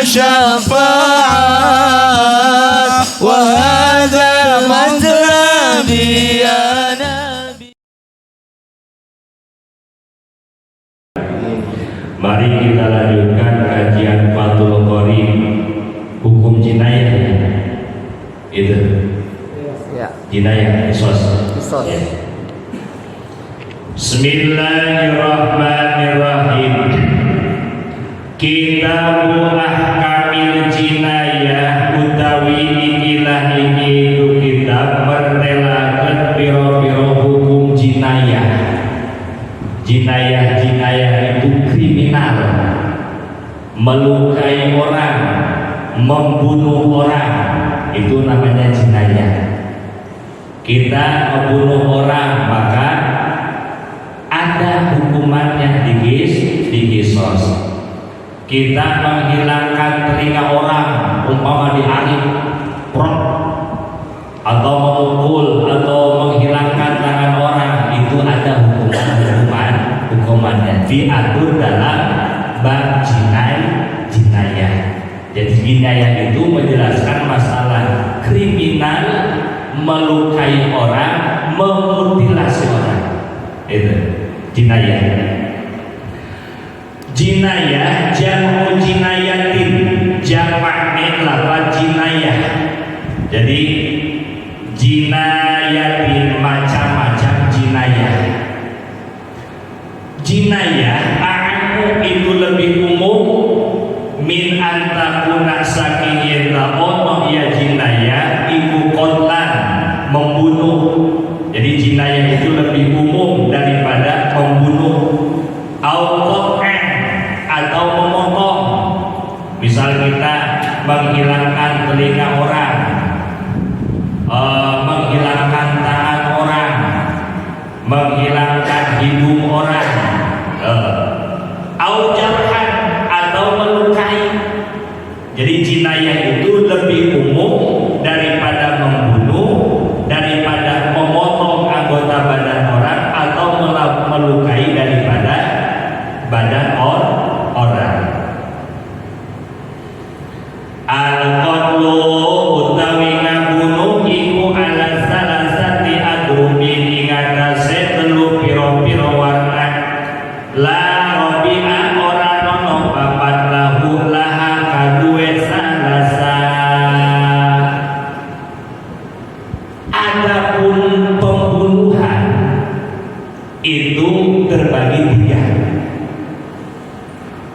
syafaat wa hadza mazhabi ya nabi. Mari kita lanjutkan kajian Fathul Qorib hukum jinayah. Itu Ya. jinayah qisas. Ya. Bismillahirrahmanirrahim. Kitabul ahkamil jinayah utawi ikilah iki kitab mertelakeun pira-pira hukum jinayah. Jinayah itu kriminal, melukai orang, membunuh orang, itu namanya jinayah. Kita membunuh orang maka ada hukumannya di qisas. Kita menghilangkan telinga orang, umpama diarik, prok, atau memukul atau menghilangkan tangan orang, itu ada hukumannya diatur dalam bab jinayah. Jadi jinayah itu menjelaskan masalah kriminal, melukai orang, memutilasi orang. Itu jinayah. Jinayah jamu jinayatin, jamaknya lafaz jinayah. Jadi jinayatin macam-macam jinayah. Jinayah a'amu itu lebih umum min antakuna saking yenta ono ya jinayah iku qatlan, membunuh. Jadi jinayah itu lebih umum daripada membunuh. Au atau memotong. Misal kita menghilangkan telinga orang, menghilangkan tangan orang, menghilangkan hidung orang, au jarhan atau melukai. Jadi jinayah itu lebih umum daripada membunuh, daripada memotong anggota badan orang atau melukai daripada badan orang. Al-qatlu utawi ngabunuh iku ala salasati adrubin ing atase telu pira-pira warna. La robi'a ora ono papat lahu laha kaduwe salasa. Adapun pembunuhan itu terbagi tiga.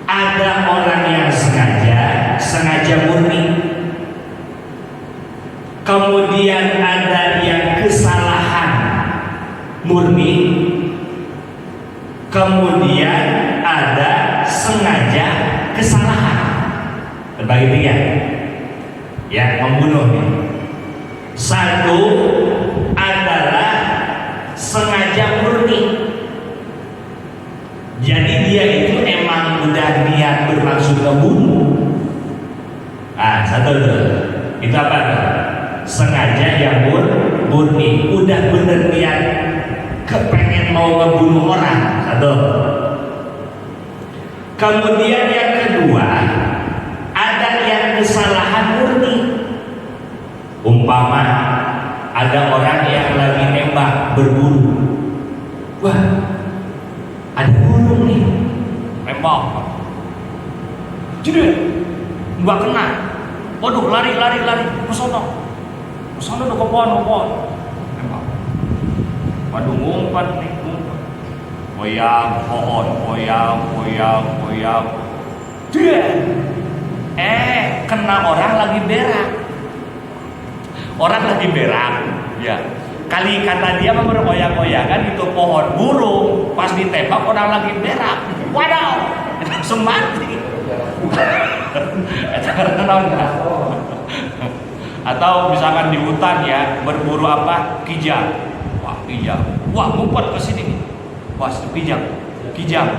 Ada orang yang sengaja murni. Kemudian ada yang kesalahan murni. Kemudian ada sengaja kesalahan. Terbagi tiga. Ya, membunuh. Satu adalah sengaja murni. Jadi dia itu emang udah niat bermaksud membunuh. Satu itu apa? Sengaja yang murni, udah bener niat kepengen mau ngebunuh orang. Satu. Kemudian yang kedua, ada yang kesalahan murni. Umpama ada orang yang lagi nembak berburu. Wah, ada burung nih, nembak. Jadi nggak kena. Waduh, lari ke sono udah ke pohon. Nembak. Waduh, ngumpat. Goyang pohon, goyang. Dia, kena orang lagi berak. Ya. Kali kata dia mau bergoyang-goyangan itu pohon burung, pas ditembak orang lagi berak. Waduh, langsung mati. Atau misalkan di hutan ya, berburu apa? Kijang. Wah, ngumpet ke sini. Pas kijang.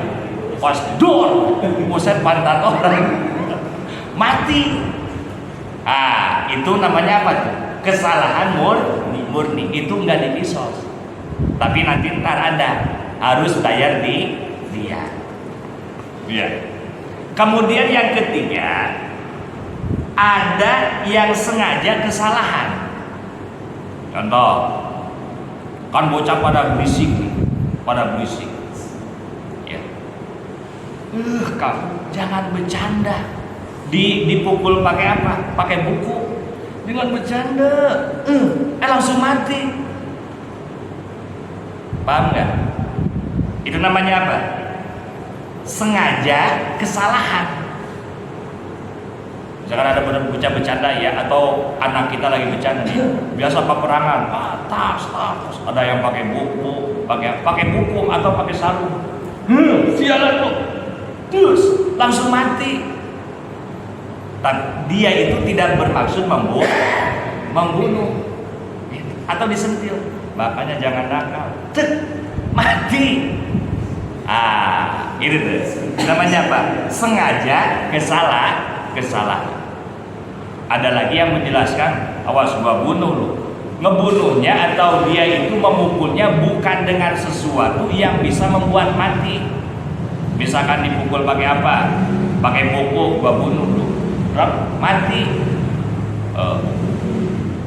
Pas dor, buset pantat orang. Mati. Itu namanya apa? Kesalahan murni. Itu enggak dikisos. Tapi nanti ntar ada, harus bayar di dia. Kemudian yang ketiga, ada yang sengaja kesalahan. Contoh, kan bocah pada berisik nih, pada berisik. Ya. Kamu jangan bercanda. Dipukul pakai apa? Pakai buku. Dengan bercanda, langsung mati. Paham nggak? Itu namanya apa? Sengaja kesalahan. Misalkan ada bocah bercanda ya, atau anak kita lagi bercanda nih, biasa peperangan, tas, ada yang pakai buku, pakai buku atau pakai sarung. Sialan tuh, terus langsung mati. Dia itu tidak bermaksud membunuh atau disentil, makanya jangan nakal. Mati. Gitu tuh. Namanya apa? Sengaja kesalahan. Ada lagi yang menjelaskan, awas gua bunuh lu. Ngebunuhnya atau dia itu memukulnya bukan dengan sesuatu yang bisa membuat mati. Misalkan dipukul pakai apa? Pakai buku, gua bunuh lu. Mati.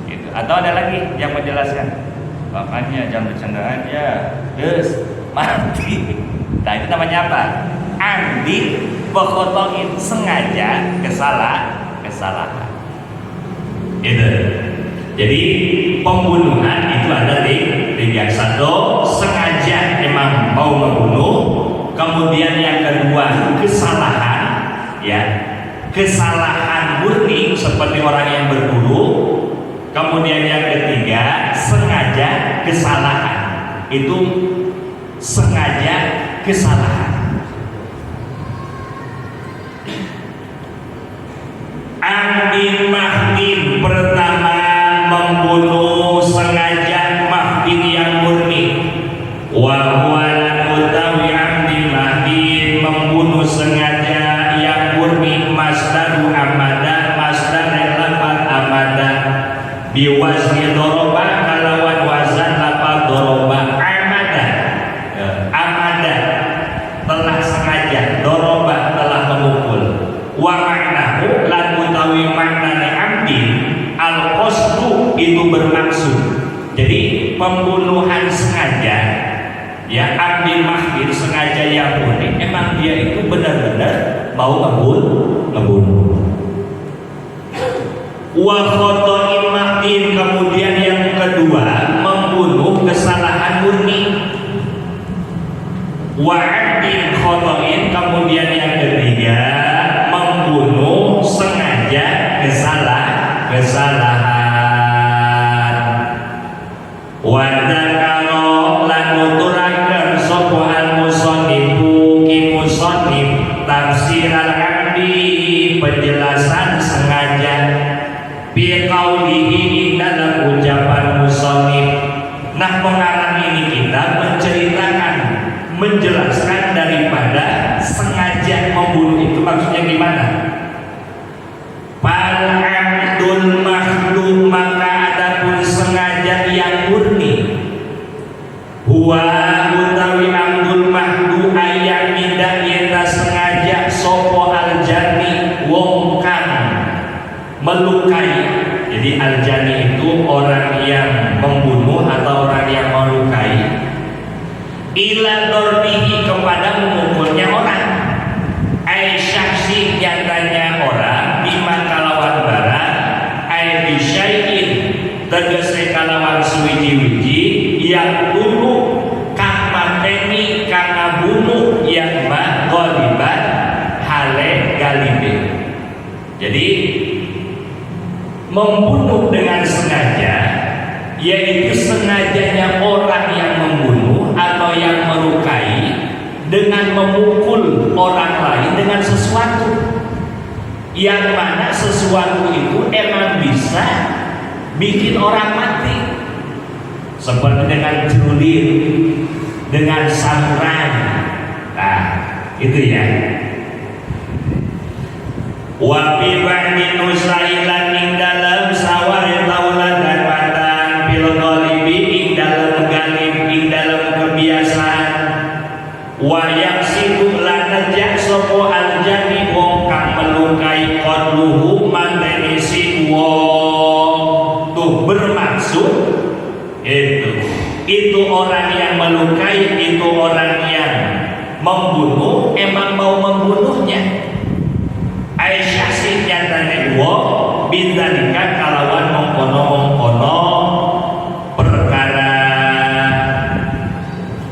Gitu. Atau ada lagi yang menjelaskan, makanya jangan bercanda aja, terus mati. Nah itu namanya apa? Andi bekotoin, sengaja kesalahan. Itu. Jadi pembunuhan itu ada tiga. Satu, sengaja emang mau membunuh. Kemudian yang kedua, kesalahan, ya, kesalahan murni seperti orang yang berburu. Kemudian yang ketiga, sengaja kesalahan. Itu sengaja kesalahan. Andin Mahdin pertama membunuh sengaja Mahdin yang murni. Wahwana utawi Andin Mahdin membunuh sengaja yang murni. Masdaru amada, masdar lafaz amada biwazni doroba kalawan wazan lafaz doroba. Amada telah sengaja, doroba telah memukul. Wa maknahu lan utawi maknane amdin al-qasdu itu bermaksud. Jadi pembunuhan sengaja, ya, amdin mahdin sengaja yang murni, emang dia itu benar-benar mau ngebunuh. Wa khotoin mahdin, kemudian yang kedua membunuh kesalahan murni. Wa amdin khotoin, kemudian yang ketiga membunuh sengaja kesalahan. Wadakaro lan nuturaken sapa al-musannifu ki musannif tafsir al-amdi, penjelasan sengaja bi qaulihi dalam ucapan musannif. Nah, pengarang ini kita menjelaskan daripada sengaja membunuh itu maksudnya gimana. Fal amdul mahdu, maka adapun sengaja yang murni, huwa utawi amdul mahdu ayat tidak yeta sengaja sopo aljani wong kang melukai. Jadi aljani itu orang yang membunuh atau orang yang melukai. Ila dorbihi, kepada memukulnya orang. Syaksi nyatanya orang bima kalawan barang. Bisyai'in tegese kalawan suwiji-wiji yang dulu kang mateni kang ngabunuh yang goliban hale galibe. Jadi membunuh dengan sengaja, yaitu sengajanya orang yang membunuh atau yang melukai dengan memukul orang lain dengan sesuatu yang mana sesuatu itu emang bisa bikin orang mati, seperti dengan celurit, dengan samurai. Nah, itu ya. Wa fi ba'di nusailan ing dalam saware tauladan patan bil ghalibi ing dalam galib ing dalam kebiasaan. Wa yaksibu lan najak sapa aljani wong kang melukai qadluhu manteni Itu orang yang melukai, itu orang yang membunuh, emang mau membunuhnya. Aisyah sih nyatane wong bintangkan kalawan mengkono perkara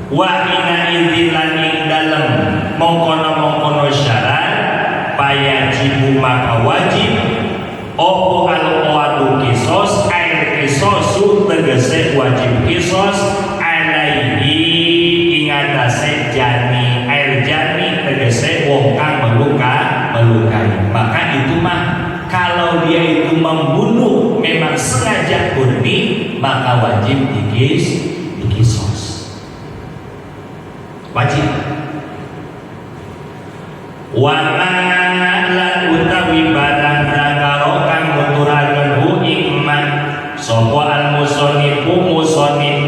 wa ina idzilan ing dalem mengkono syarat payajibu maka wajib opo al-qawadu kisos air kisosu tegese wajib kisos alaihi ingatase jani air jani tegese wong kang melukai. Maka itu mah kalau dia itu membunuh memang sengaja murni maka wajib dikisos wajib. Wa la utawi barang dakaro kang nuturaken hu iman sapa al-musonnifu musonnif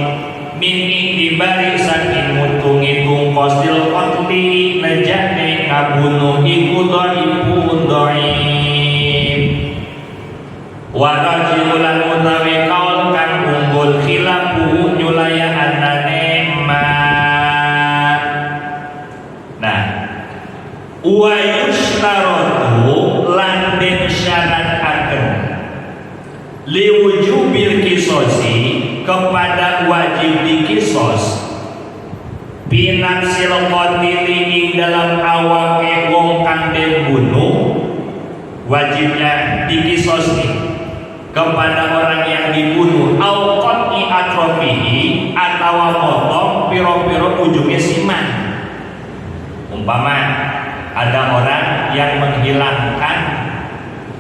min indibari saking mutung-itung qasdil qatli najane ngabunuh iku dhaifun dhaif wa rajilan utawi kaul kang unggul khilafu nyulaya anane ma. Nah wa yustaratu lan den syarataken liwujubil kisosi kepada wajib dikisos binaksil qatili ing dalam awake wong kang den bunuh wajibnya dikisos kepada orang yang dibunuh au qat'i atrofihi atau potong piro-piro ujungnya siman. Umpama ada orang yang menghilangkan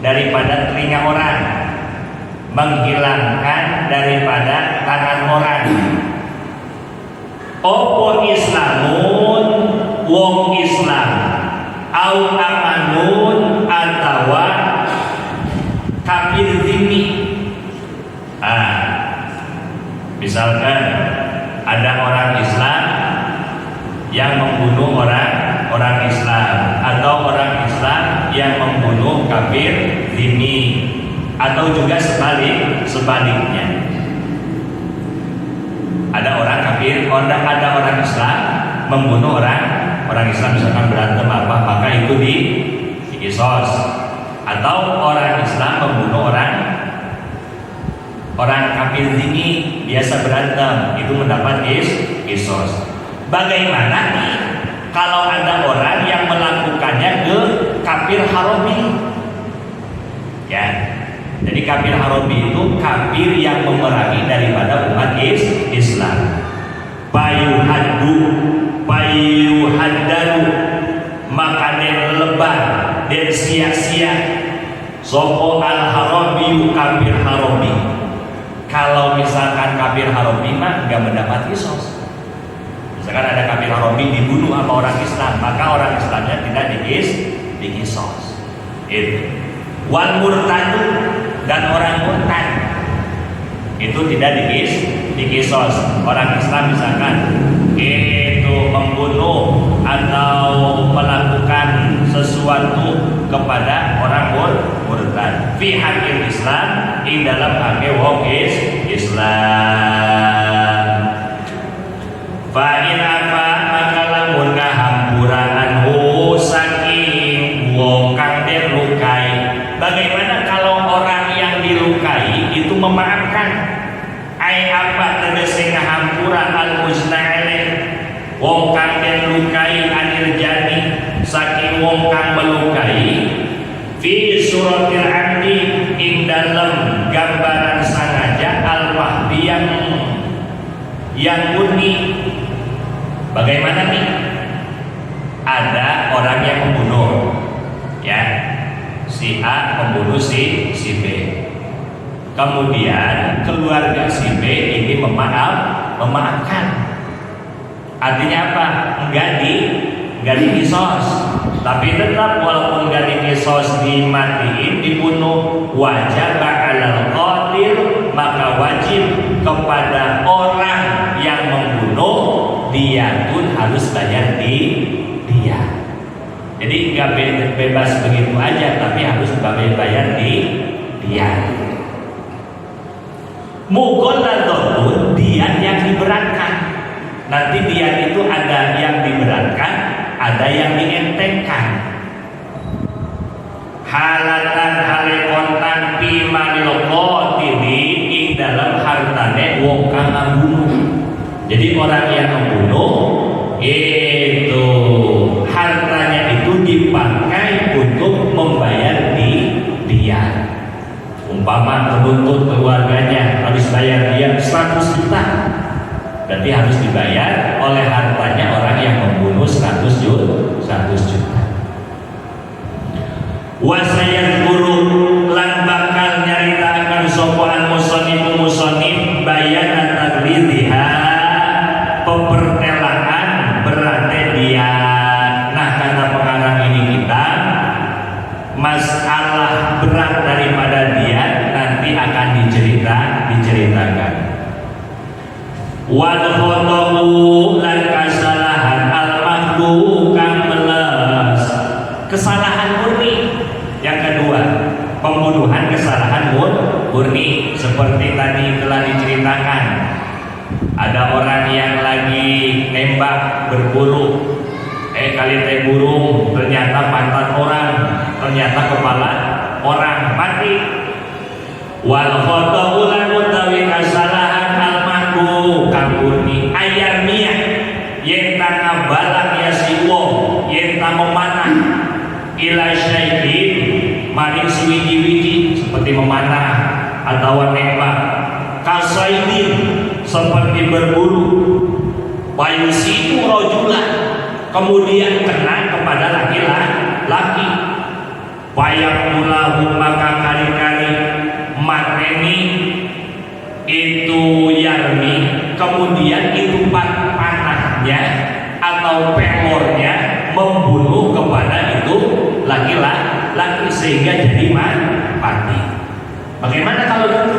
daripada telinga orang, menghilangkan daripada tangan orang. Opo Islamun wong Islam au amanun atawa kafir zimmi. Misalkan ada orang Islam yang membunuh orang Islam atau orang Islam yang membunuh kafir zimmi atau juga sebaliknya. Ada orang kafir, ada orang Islam membunuh orang Islam misalkan berantem apa, maka itu dikisos. Atau orang Islam membunuh orang kafir ini biasa berantem, itu mendapat kisos. Bagaimana kalau ada orang yang melakukannya ke kafir harobi? Ya. Jadi kafir harobi itu kafir yang memerangi daripada umat Islam. Payuhaddaru maka den lebar den sia-sia sopo al harobi kafir harobi. Kalau misalkan kafir harobi mah nggak mendapat kisos. Misalkan ada kafir harobi dibunuh sama orang Islam, maka orang Islamnya tidak dikisos. Itu. Wal murtadu dan orang murtad itu tidak dikisos. Orang Islam misalkan itu membunuh atau melakukan sesuatu kepada orang murtad fi hakil Islam di dalam hakil wong Islam. Fa in apa maka lamun ngahampuran saking wong kang den lukai. Bagaimana kalau orang yang dilukai itu memaafkan? Ai apa tegese ngahampura al-musta'ilin wong kang den lukai anil jani saking wong kang melukai fi suratil amdi ing dalam gambaran sengaja al-wahdi yang murni. Bagaimana nih? Ada orang yang membunuh, ya. Si A membunuh si B. Kemudian keluarga si B ini memaafkan. Artinya apa? Enggak dikisos. Tapi tetap walaupun enggak dikisos dimatiin, dibunuh, wajib alal qatil maka wajib kepada orang yang membunuh dia pun harus bayar dia. Jadi nggak bebas begitu aja, tapi harus bayar dia. Mughalladhatun yang dientengkan. Halatan halekontan pimanil qatili ing dalam hartane wong kang ngabunuh. Jadi orang yang membunuh itu hartanya itu dipakai untuk membayar dia. Umpama penuntut keluarganya harus bayar dia 100 juta, berarti harus dibayar oleh hartanya orang yang membunuh 100 juta. Wasayan guru lan bakal nyaritakan sopan musonib bayan tadlidiha pepertelaan berarti dia. Nah, karena pengarang ini kita masalah berat daripada dia nanti akan diceritakan. Wal khotobu lan kasalahan al mahdu kang meles kesalahan murni. Yang kedua, pembunuhan kesalahan murni seperti tadi telah diceritakan. Ada orang yang lagi nembak berburu, kali teh burung ternyata pantat orang, ternyata kepala orang, mati. Wal khotobu lan utawi kasalahan al mahdu kang murni ayar niat yen tanga balak ya si wong yen ta memanah ila syai'in maring siwiji-wiji seperti memanah atau nembak kasaidin seperti berburu bayusiku rajulan kemudian kena kepada laki-laki wayakulahu maka kali-kali mateni itu yarmi kemudian itu panahnya atau pelornya membunuh kepada itu laki-laki sehingga jadi mati. Bagaimana kalau gitu?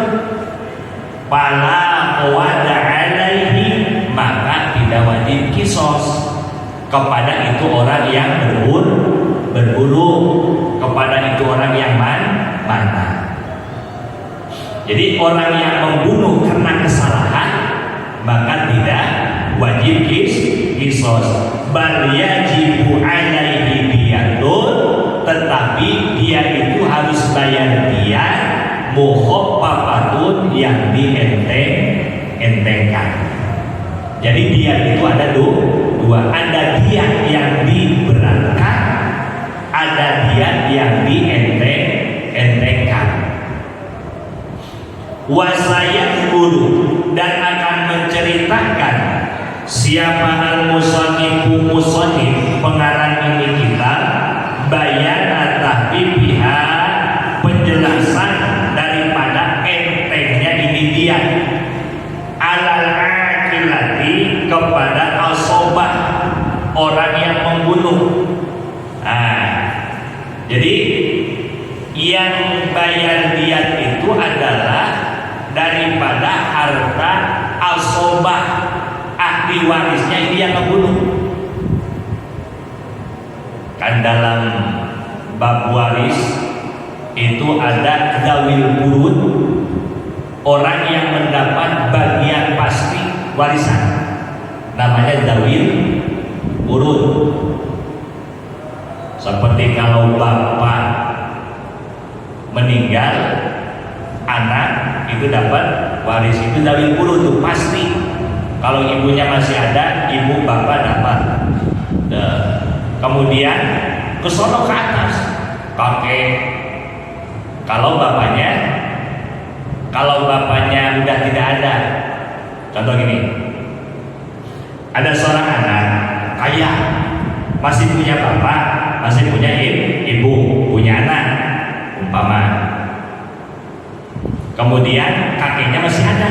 Pala qawada alaihi maka tidak wajib kisos kepada itu orang yang berburu kepada itu orang yang mantan. Jadi orang yang membunuh karena kesalahan maka tidak wajib kisos. Bal yajibu alaihi diyatun, tetapi dia itu harus bayar dia mukhaffafatun yang dientengkan. Jadi dia itu ada dua, ada dia yang diberatkan, ada dia yang dientengkan. Wasayat guru dan akan menceritakan siapa al-musannifu musannif pengarang ini kita bayan tapi pihak penjelasan daripada entengnya ini dia alal akilati kepada asobah orang yang membunuh. Jadi yang bayar diat itu adalah daripada harta asobah ahli warisnya ini yang membunuh. Kan dalam bab waris itu ada zawil burud, orang yang mendapat bagian pasti warisan, namanya zawil burud. Seperti kalau bapak meninggal, anak itu dapat waris, itu zawil burud itu pasti. Kalau ibunya masih ada, ibu bapak dapat. Kemudian ke sono ke atas kakek. Kalau bapaknya udah tidak ada, contoh gini, ada seorang anak kaya, masih punya bapak, masih punya ibu, punya anak, umpama. Kemudian kakeknya masih ada,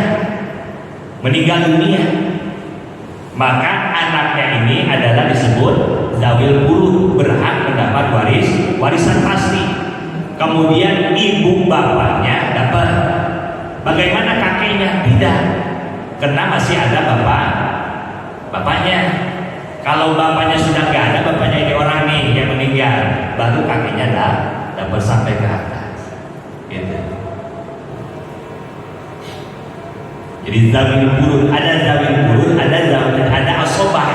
meninggal dunia, maka anaknya ini adalah disebut zawil burud, berhak mendapat warisan pasti. Kemudian ibu bapaknya dapat. Bagaimana kakeknya? Tidak, karena masih ada bapaknya. Kalau bapaknya sudah nggak ada, bapaknya ini orang nih yang meninggal, baru kakeknya dapat sampai ke atas. Gitu. Jadi zawil burud, ada asobah.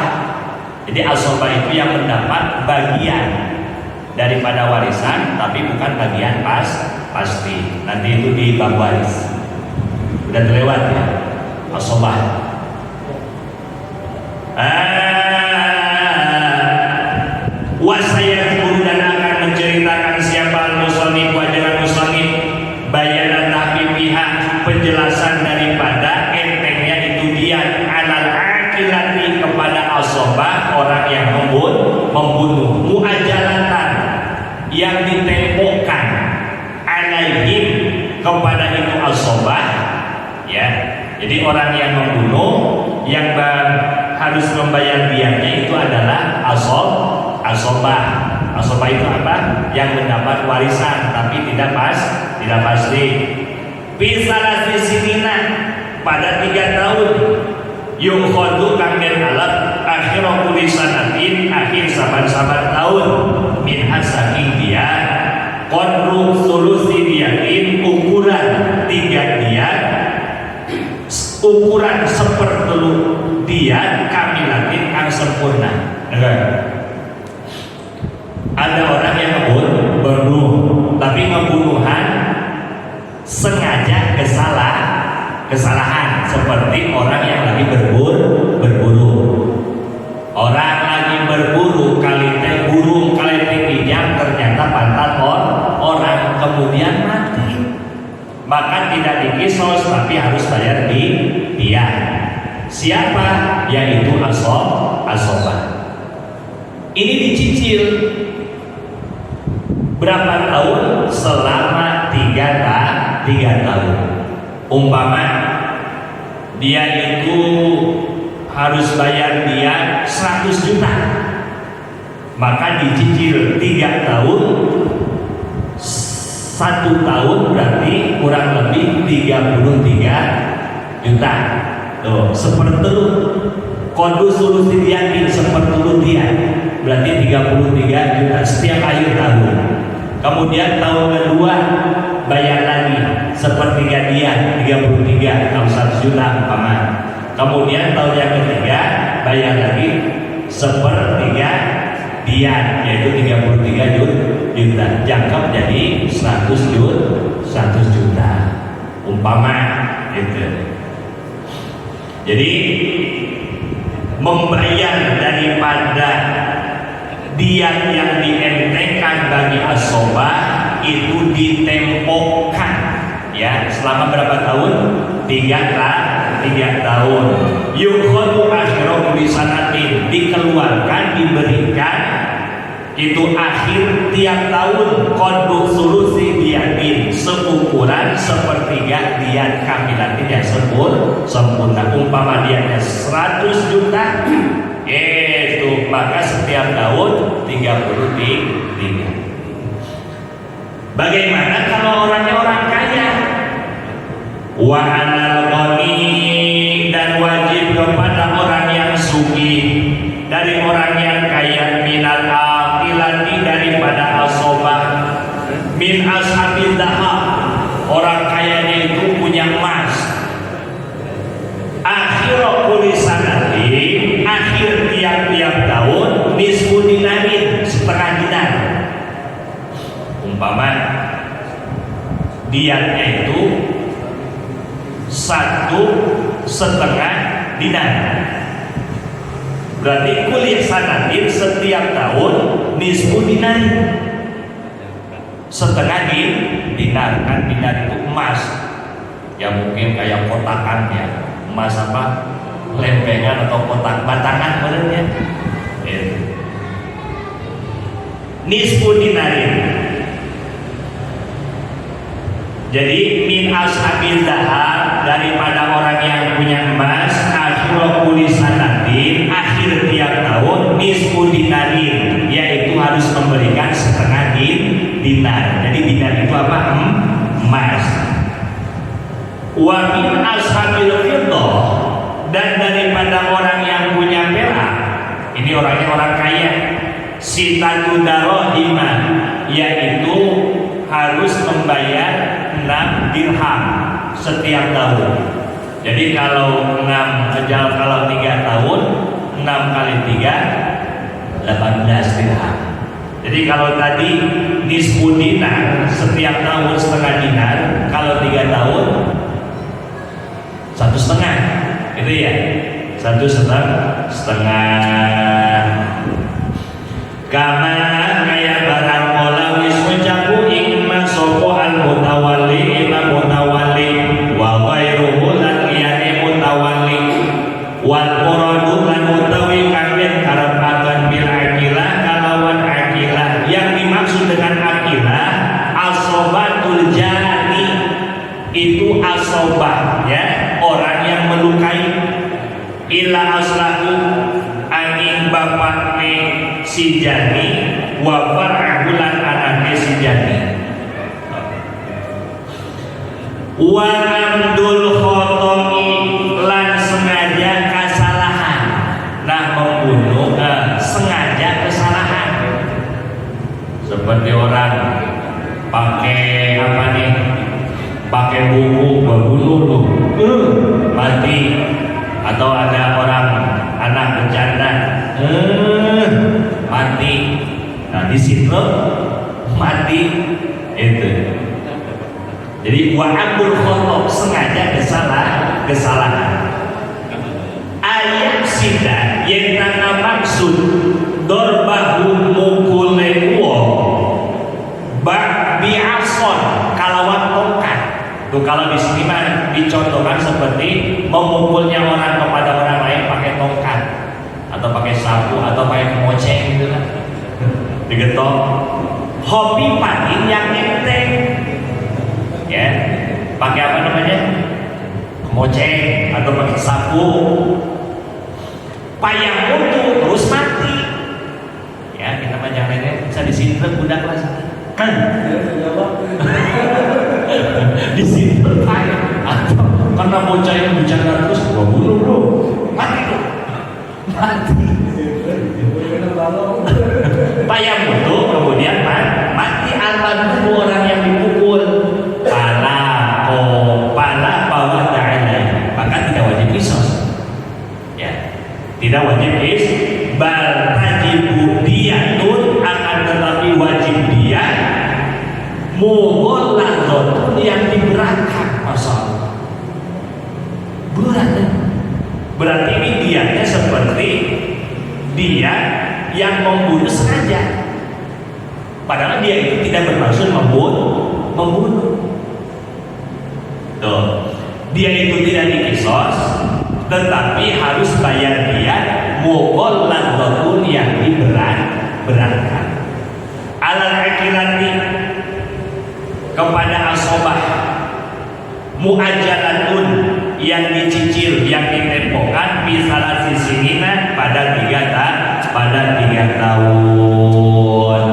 Jadi asobah itu yang mendapat bagian daripada warisan, tapi bukan bagian pasti. Nanti itu di bab waris. Udah terlewat ya, asobah. Wasayat dan akan menceritakan siapa al-musannif wajaran musannif bayaran tahqiq pihak penjelasan daripada entengnya itu dia alal akilati kepada asobah orang yang membunuh muajalatan yang ditempokkan alaihim kepada itu asobah ya. Jadi orang yang membunuh yang harus membayar diatnya itu adalah asobah. Asobah itu apa? Yang mendapat warisan tapi tidak pasti. Bisalah disinina pada 3 tahun. Yukhadu kanggen alat akhir kulisanatin akhir saban-saban tahun min hasaking dia konru solusi diatin ukuran 3 dia ukuran sepertelu dia kamilatin ang sempurna. Ada orang yang membunuh, tapi pembunuhan sengaja kesalahan seperti orang yang lagi berburu. Orang lagi berburu kali teh burung kali teh kijang ternyata pantat orang kemudian mati. Maka tidak dikisos tapi harus bayar dia. Siapa? Yaitu asobah. Ini dicicil berapa tahun? Selama 3 tahun. Umpama dia itu harus bayar dia 100 juta, maka dicicil 3 tahun. 1 tahun berarti kurang lebih 33 juta. Tuh, sepertelu kodu solusi dia sepertelu dia berarti 33 juta setiap akhir tahun. Kemudian tahun kedua bayar lagi sepertiga dia 33 atau 1 juta umpama. Kemudian tahun yang ketiga bayar lagi sepertiga dia yaitu 33 juta. Jangkep jadi 100 juta umpama gitu. Jadi membayar daripada diat yang dientengkan bagi asobah itu ditempokkan ya selama berapa tahun? 3 tahun. Yukhadu akhirah kulisanatin dikeluarkan diberikan itu akhir tiap tahun kodu solusi diatin seukuran sepertiga diat kamilatin yang sempurna. Umpama diatnya 100 juta itu maka setiap tahun 33. Bagaimana kalau orangnya orang kaya? Wa anal ghani dan wajib kepada orang yang sugih dari orang yang kaya minal aqilati daripada asobah min ashabil dahab orang kayanya itu punya emas akhir kulisanati akhir tiap-tiap tahun nisfu dinarin setengah dinar. Umpama diatnya itu 1,5 dinar berarti kuliah sanatin setiap tahun nisfu dinar setengah dinar kan dinar itu emas ya mungkin kayak kotakan ya emas apa lempengan atau kotak batangan sebenarnya nisfu dinarin. Jadi min ashabil dahab daripada orang yang punya emas akhir kulisanatin akhir tiap tahun nisfu dinarin yaitu harus memberikan setengah dinar. Jadi dinar itu apa? Emas. Wa min ashabil fiddah dan daripada orang yang punya perak ini orangnya orang kaya sitatu darahimah yaitu harus membayar 6 dirham setiap tahun. Jadi kalau 3 tahun 6 kali 3 18 dirham. Jadi kalau tadi nisfu dinar setiap tahun setengah dinar, kalau 3 tahun 1,5, itu ya, 1,5. Kama kaya barang mola wis mencapu ingma sopo al mutawali ima mutawali wa ghairuhu lan liyane mutawali wal muradu lan utawi kabeh karepaken bil akilah kalawan akilah. Yang dimaksud dengan akilah asobatul jani, itu asobah ya, orang yang melukai. Ila aslahu angin bapakne si jani wa far'ahulan anaknya si jani wa amdul khotomi lan sengaja kesalahan. Nah, membunuh sengaja kesalahan, seperti orang pakai apa nih, pakai buku membunuh tuh mati, atau ada orang anak bercanda mati, nah di situ mati itu. Jadi wa'abul khotob, sengaja kesalahan. Ayat sida yang tanda maksud dorbahu mukule wong bak bi'ason kalawan tongkat. Tuh kalau di sini mah dicontohkan seperti memukulnya orang kepada orang lain pakai tongkat atau pakai sapu atau pakai kemoceng gitu kan, digetok. Hobi patin yang enteng ya, pakai apa namanya, kemoceng atau pakai sapu, payah mutu terus mati ya. Kita mah jangan bisa disinter budak lah kan di sini payah, atau karena bocah yang bicara terus gua bunuh bro, mati bro, mati. Payah mutu kemudian mati almarhum orang yang dipukul. Pala bahwa ta'ala, maka tidak wajib qisas ya, tidak wajib bal tajibu diyatun, akan tetapi wajib dia mughalladhatun yang diberatkan. Masalah berat kan? Berarti ini dianya seperti dia yang membunuh sengaja, padahal dia itu tidak bermaksud membunuh. Tuh, dia itu tidak dikisos, tetapi harus bayar dia mughalladhatun yang diberatkan. Alal akilati, kepada asobah, muajalatun yang dicicil, yang ditempokan, misalnya sisinina pada 3 tahun.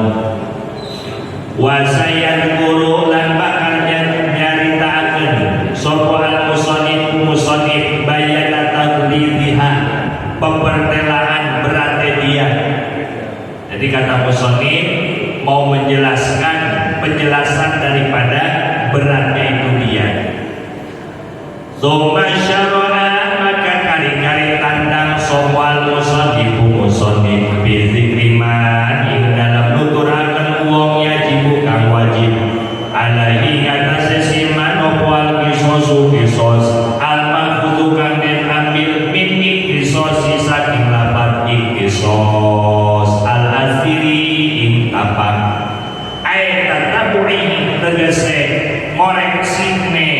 Wasayan guru lan bakal nyaritakeun sapa al-musannif bayana taqlidiha, pempertelaan beratnya dia. Jadi kata musannif mau menjelaskan penjelasan daripada beratnya itu dia. Tsumma syara'a, maka kari-kari tandang sapa al-musannif bizikri man ing dalam nuturaken wong yajib kang wajib alaihi atase siman opal kisos al-makhudhu kang den ambil min kisos saking lapat kisos al-asiri ing apa ayat tabu'i tegese ngoreksine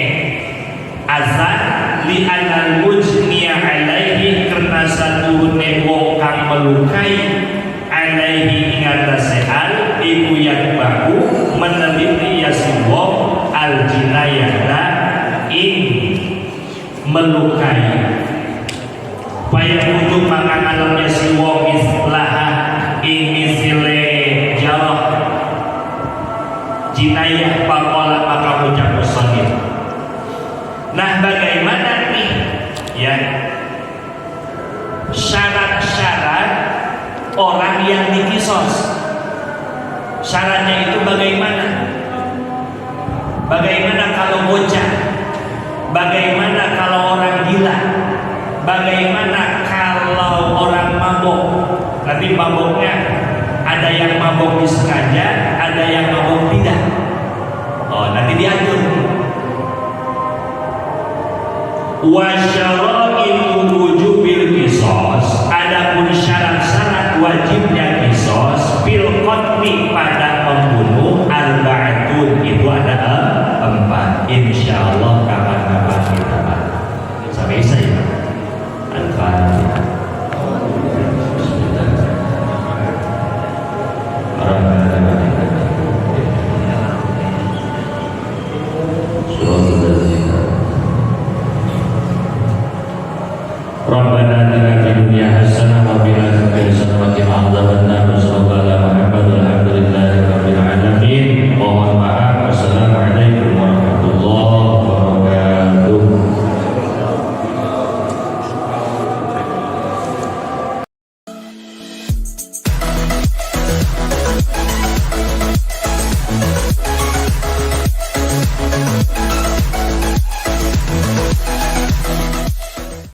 azan li anal mujniya alaihi karena satuhune wong kang melukai alaihi ing atase al iku yang baku meneliti yasiwo al jinayata ing melukai paya untuk makan alamnya siwo islaha ing misile jarah jinayah pakola maka ucap musannif. Nah, bagaimana nih ya syarat-syarat orang yang dikisos? Syaratnya itu bagaimana? Bagaimana kalau bocah? Bagaimana kalau orang gila? Bagaimana kalau orang mabok? Nanti maboknya ada yang mabok disengaja, ada yang mabok tidak. Oh, nanti diatur. Wa syara'itu wujubil qisas, adapun syarat-syarat wajibnya qisas fil qatli pada pembunuh arba'atun, itu ada 4. Insyaallah kapan-kapan kita bahas. Sampai saya Al-Fatihah. Rabbana atina fid dunya hasanah